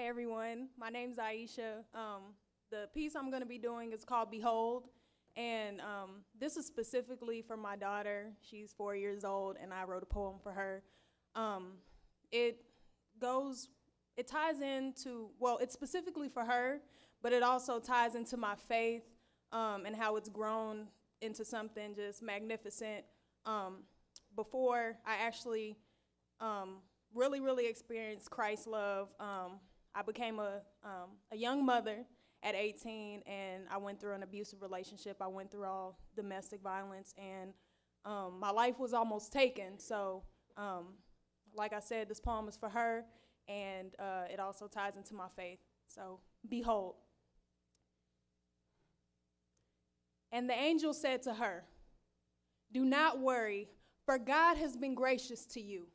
Hey everyone, my name's Iesha. The piece I'm going to be doing is called Behold, and this is specifically for my daughter. She's 4 years old, and I wrote a poem for her. It goes, it ties into, well, it's specifically for her, but it also ties into my faith and how it's grown into something just magnificent. Before I actually really experienced Christ's love, I became a young mother at 18, and I went through an abusive relationship. I went through all domestic violence, and my life was almost taken. So, like I said, this poem is for her, and it also ties into my faith. So, behold. And the angel said to her, "Do not worry, for God has been gracious to you.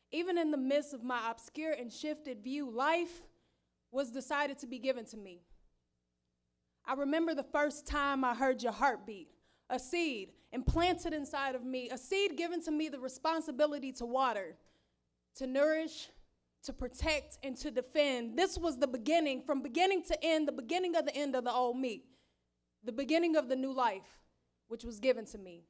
Even in the midst of my obscure and shifted view, life was decided to be given to me. I remember the first time I heard your heartbeat, a seed implanted inside of me, a seed given to me the responsibility to water, to nourish, to protect, and to defend. This was the beginning, from beginning to end, the beginning of the end of the old me, the beginning of the new life, which was given to me.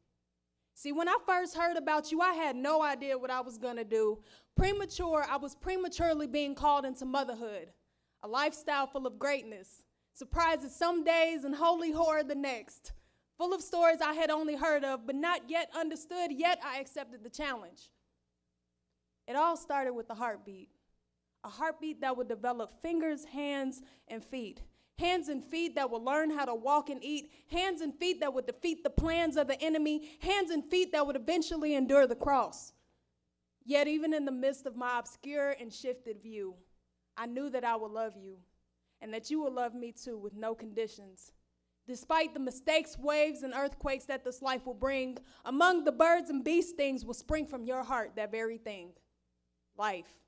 See, when I first heard about you, I had no idea what I was going to do. I was prematurely being called into motherhood, a lifestyle full of greatness, surprises some days and holy horror the next, full of stories I had only heard of but not yet understood, yet I accepted the challenge. It all started with a heartbeat that would develop fingers, hands, and feet. Hands and feet that will learn how to walk and eat. Hands and feet that would defeat the plans of the enemy. Hands and feet that would eventually endure the cross. Yet even in the midst of my obscure and shifted view, I knew that I would love you and that you would love me too with no conditions. Despite the mistakes, waves, and earthquakes that this life will bring, among the birds and beast things will spring from your heart that very thing, life,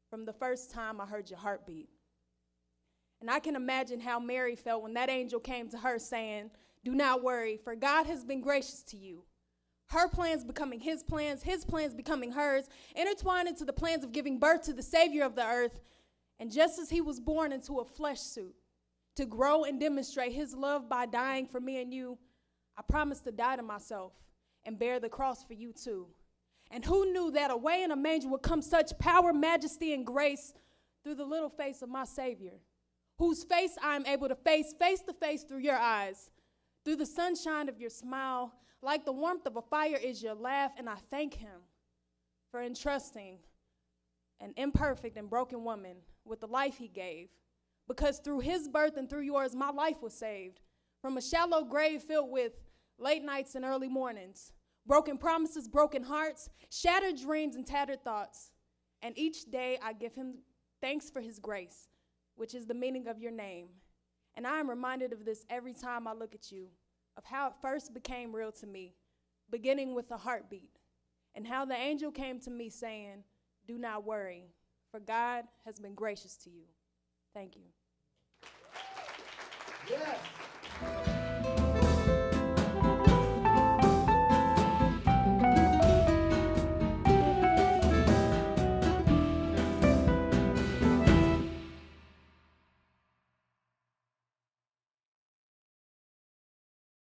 from the first time I heard your heartbeat. And I can imagine how Mary felt when that angel came to her saying, "Do not worry, for God has been gracious to you." Her plans becoming his plans becoming hers, intertwined into the plans of giving birth to the Savior of the earth. And just as he was born into a flesh suit to grow and demonstrate his love by dying for me and you, I promised to die to myself and bear the cross for you too. And who knew that away in a manger would come such power, majesty, and grace through the little face of my Savior, whose face I am able to face to face through your eyes, through the sunshine of your smile. Like the warmth of a fire is your laugh, and I thank him for entrusting an imperfect and broken woman with the life he gave, because through his birth and through yours, my life was saved from a shallow grave filled with late nights and early mornings, broken promises, broken hearts, shattered dreams, and tattered thoughts. And each day I give him thanks for his grace, which is the meaning of your name. And I am reminded of this every time I look at you, of how it first became real to me, beginning with a heartbeat, and how the angel came to me saying, "Do not worry, for God has been gracious to you." Thank you.